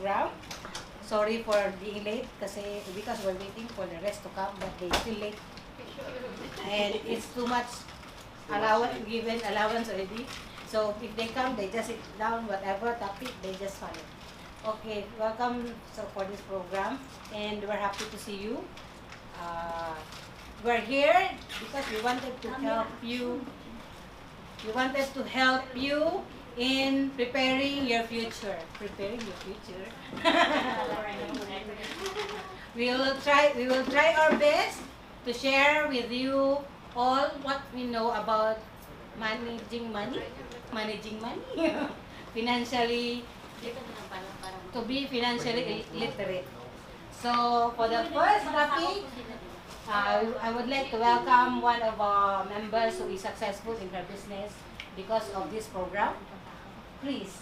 program. Sorry for being late because we're waiting for the rest to come, but they still late. And it's too much given allowance already. So if they come, they just sit down, whatever topic, they just follow. Okay, welcome for this program, and we're happy to see you. We're here because we wanted to help you. We wanted to help you in preparing your future. Preparing your future. We will try our best to share with you all what we know about managing money, financially, to be financially literate. So for the first topic, I would like to welcome one of our members who is successful in her business because of this program. Please.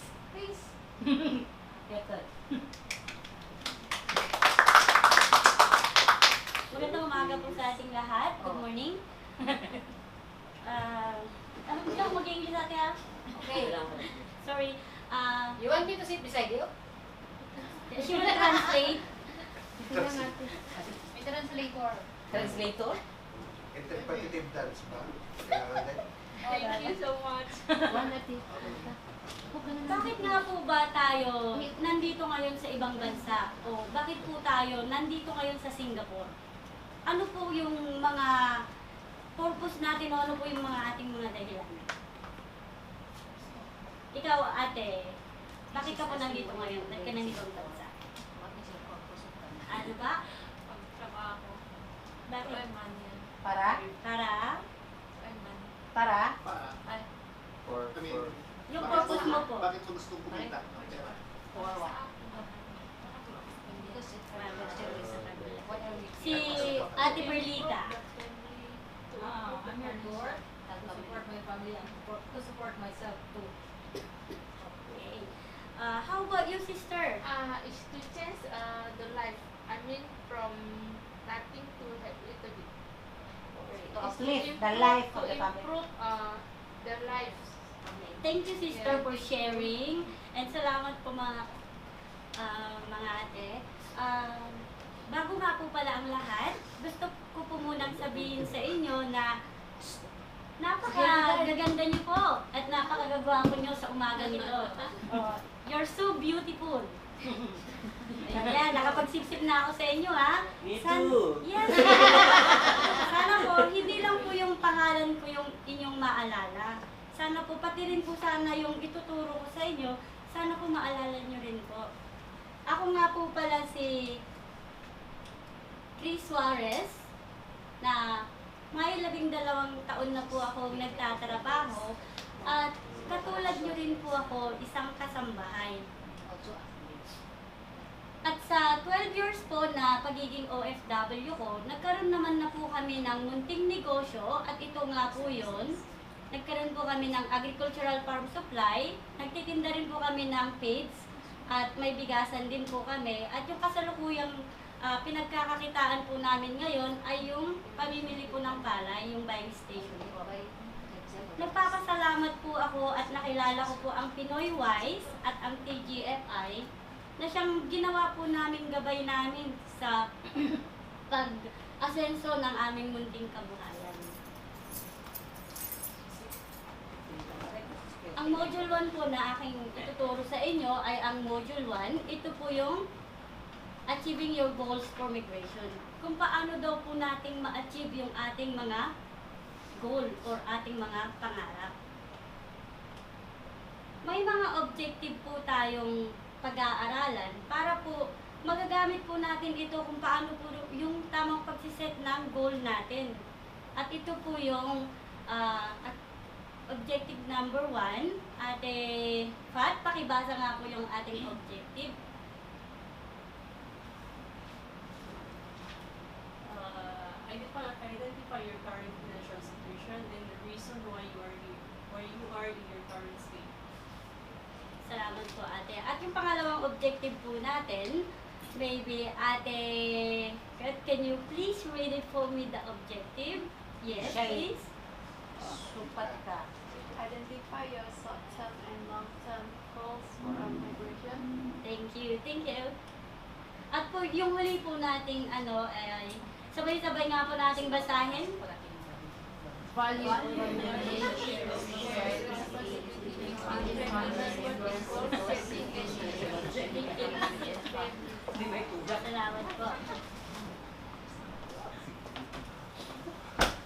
Magandang umaga po sa ating lahat. Good morning. Ano gusto ko mag-English natin ha? Okay. Sorry. You want me to sit beside you? She will translate. May translator. Translator? Interpretative dance ba? Kailangan din? Thank you so much. Bakit nga po ba tayo nandito ngayon sa ibang bansa? O bakit po tayo nandito ngayon sa Singapore? Ano po yung mga purpose natin o ano po yung mga ating mga dahilan? Ikaw, ate, bakit ka po nandito ngayon? Bakit ka nandito ang bansa? Ano ba? Pagtrabaho. Bakit? money. Para? Money. Para? Ay. Yung purpose mo po? Bakit mo gustong kumita? For what? Si Ate Berlita. I'm here to support my family and to support myself too. Okay. How about you, sister? Is to change the life. I mean from nothing to have little bit. To uplift the life of the To family. improve their lives. Thank you, sister, for sharing. And salamat po mga ate. Bago nga po pala ang lahat, gusto ko po munang sabihin sa inyo na napakagaganda niyo po at napakagagwapo niyo sa umaga nito. You're so beautiful. Ayan, nakapagsipsip na ako sa inyo ha. Me too. Yes. Sana po, hindi lang po yung pangalan ko yung inyong maalala. Sana po, pati rin po sana yung ituturo ko sa inyo, sana po maalala nyo rin po. Ako nga po pala si Chris Suarez, na may 12 taon na po ako nagtatrabaho, at katulad nyo rin po ako, isang kasambahay. At sa 12 years po na pagiging OFW ko, nagkaroon naman na po kami ng munting negosyo, at ito nga po yun. Nagkaroon po kami ng agricultural farm supply, nagtitinda rin po kami ng feeds, at may bigasan din po kami. At yung kasalukuyang pinagkakakitaan po namin ngayon ay yung pamimili po ng palay, yung buying station po. Nagpapasalamat po ako at nakilala ko po ang Pinoy Wise at ang TGFI na siyang ginawa po namin gabay namin sa pag-asenso ng aming munting kabuhayan. Ang Module 1 po na aking ituturo sa inyo ay ang Module 1. Ito po yung Achieving Your Goals for Migration. Kung paano daw po nating ma-achieve yung ating mga goal or ating mga pangarap. May mga objective po tayong pag-aaralan para po magagamit po natin ito kung paano po yung tamang pagsiset ng goal natin. At ito po yung objective number 1. Ate Fat, pakibasa nga po yung ating objective. Identify your current financial situation and the reason why you are in your current state. Salamat po, ate. At yung pangalawang objective po natin, maybe ate, can you please read it for me, the objective? Yes, please. Supat ka. Identify your short-term and long-term goals calls for migration. Thank you, thank you. At po, yung huli po nating ay sabay-sabay nga po nating basahin. Value Salamat po.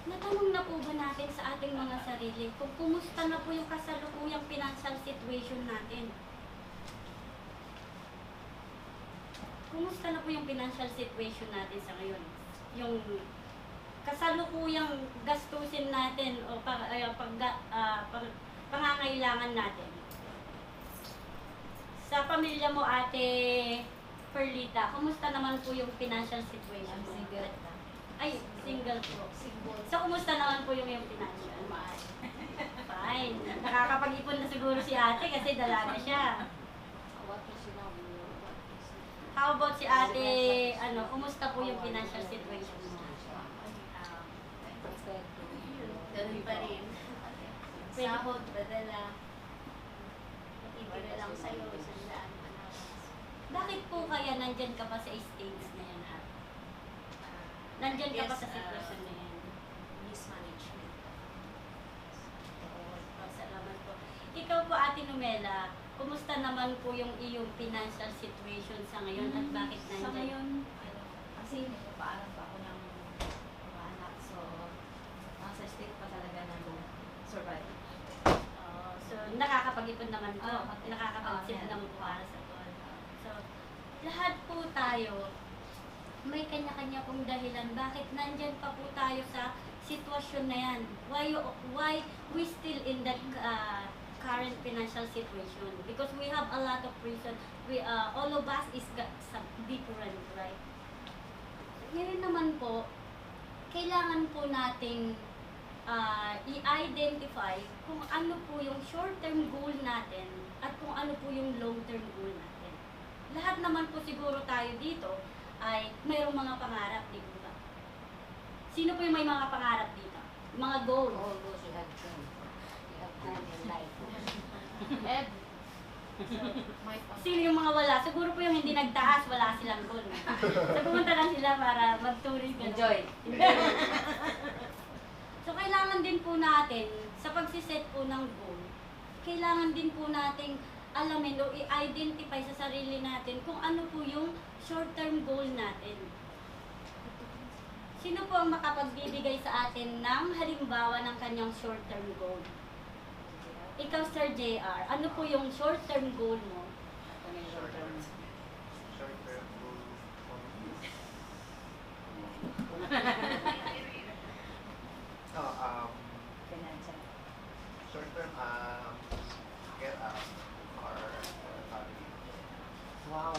Natanong na po ba natin sa ating mga sarili kung kumusta na po yung kasalukuyang financial situation natin? Kumusta na po yung financial situation natin sa ngayon? Yung kasalukuyang gastusin natin o pangangailangan natin. Sa pamilya mo, Ate Perlita, kumusta naman po yung financial situation mo? single. Ay, single po. So, kumusta naman po yung financial? Fine. Nakakapag-ipon na siguro si ate kasi dalaga siya. How about si ate, kumusta po yung financial situation mo? Ganun pa rin. Sahod, badala. Iba lang sa'yo, 100 allowance. Bakit po kaya nandyan ka pa sa stage na yan, ate? Nandyan ka pa sa sitwasyon na yan? Mismanagement. Salamat po. Ikaw po, Ate Numela, kumusta naman po yung iyong financial situation sa ngayon at bakit Sa nandyan? ngayon, kasi nagpapaaral pa ako ng mga anak. So, nasa state pa talaga na survive. So, nakakapag-ipon naman po. Okay. Nakakapag-sip Okay. naman po para sa goal. So, lahat po tayo, may kanya-kanya pong dahilan. Bakit nandyan pa po tayo sa sitwasyon na yan? Why we still in that current financial situation? Because we have a lot of reason. All of us is got some different, right? Ngayon naman po, kailangan po nating i-identify kung ano po yung short-term goal natin at kung ano po yung long-term goal natin. Lahat naman po siguro tayo dito ay mayroong mga pangarap, di ba? Sino po yung may mga pangarap dito? Mga goal. All those you have done. You have goal in life. Ed, my Sino yung mga wala? Siguro po yung hindi nagtaas, wala silang goal. So pumunta lang sila para mag-tourist. Enjoy. So, kailangan din po natin, sa pagsiset po ng goal, kailangan din po nating alamin o i-identify sa sarili natin kung ano po yung short-term goal natin. Sino po ang makapagbibigay sa atin ng halimbawa ng kanyang short-term goal? Ikaw, Sir JR, ano po yung short-term goal mo? Short-term goal. No, Financial. short-term, get a car for family. Wow.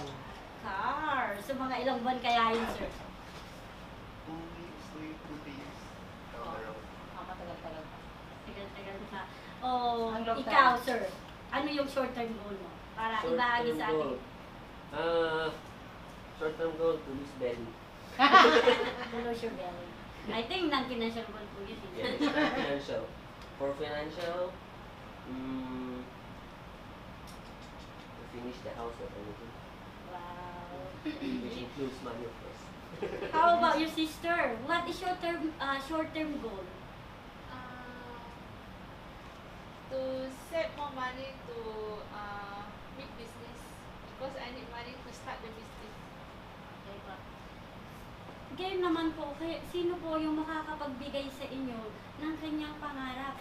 Car. So, mga ilang buwan kaya yun, sir? 2 weeks, 2 days down the road. Matagal-tagal pa. Tagal-tagal pa. O, Ang long ikaw, term. sir, ano yung short-term goal mo? Para Short-term ibahagi sa atin. goal. Short-term goal to lose belly. Below your belly. I think non-financial goal po yun. Yeah, it's not financial. For financial, to finish the house or anything, Wow. which includes money, of course. How about your sister? What is your short-term goal? To save more money to make business because I need money to start the business. Game naman po, sino po yung makakapagbigay sa inyo ng kanyang pangarap?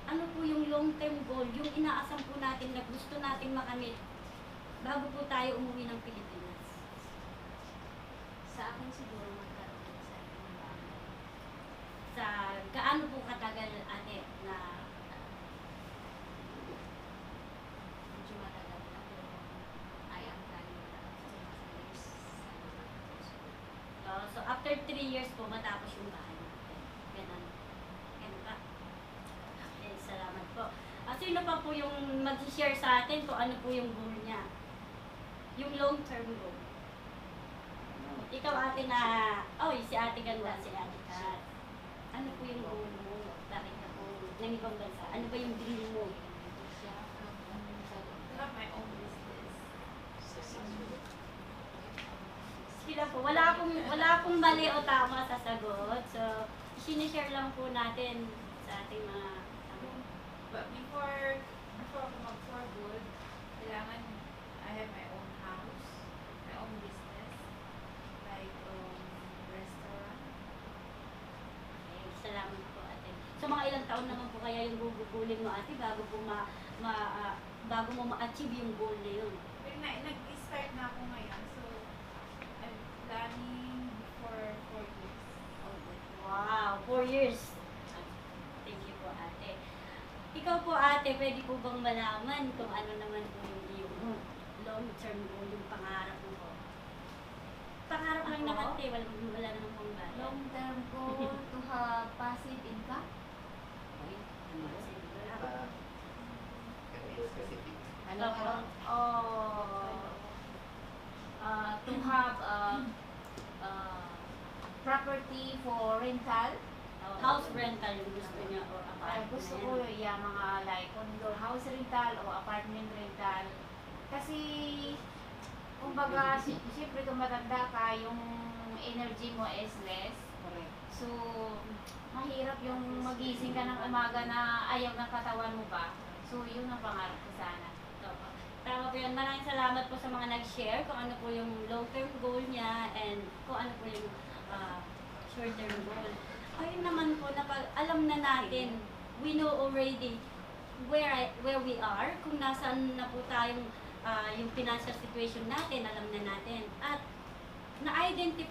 Ano po yung long-term goal, yung inaasam po natin na gusto natin makamit bago po tayo umuwi ng Pilipinas? Sa akin siguro magkaroon ng sarili ng bahay. Sa gaano po katagal, ate, na Medyo matagal na pero I am planning na after 2 years. so after 3 years po matapos yung bahay natin. Ganun. Ganun ba? Okay, salamat po. Sino pa po yung mag-share sa atin kung ano po yung goal niya? Yung long-term goal. Ikaw ate na, si ate ganda, si ate Kat. Ano po yung goal mo? Bakit ka po ng ibang bansa? Ano ba yung dream mo? have my own business. Sige lang po, wala akong mali o tama sa sagot. So, sinishare lang po natin sa ating mga But before ako mag-for good, kailangan I have my own house, my own business, like restaurant. Okay, salamat po ate. So mga ilang taon naman po kaya yung gugugulin mo ate bago po bago mo ma-achieve yung goal na yun? Nag-start na ako ngayon, so I'm planning for 4 years. Wow, 4 years. Thank you po ate. Ikaw po ate, pwede po bang malaman kung ano naman po yung iyong long-term goal, yung pangarap mo po? Pangarap lang Ako? naman ate, wala naman pong bayad. Long term ko to have passive income. Can be specific. Ano ka? To have property for rental. House rental yung gusto niya or apartment Gusto na ko yan. yung mga like condo, house rental o apartment rental. Kasi, kumbaga, siyempre kung matanda ka, yung energy mo is less. Correct. So, mahirap yung magising ka ng umaga na ayaw ng katawan mo ba. So, yun ang pangarap ko sana. Opo. Tama po yun. Maraming salamat po sa mga nag-share kung ano po yung long-term goal niya and kung ano po yung short-term goal. Ayun naman po, alam na natin, we know already where we are, kung nasaan na po tayong yung financial situation natin, alam na natin. At na-identify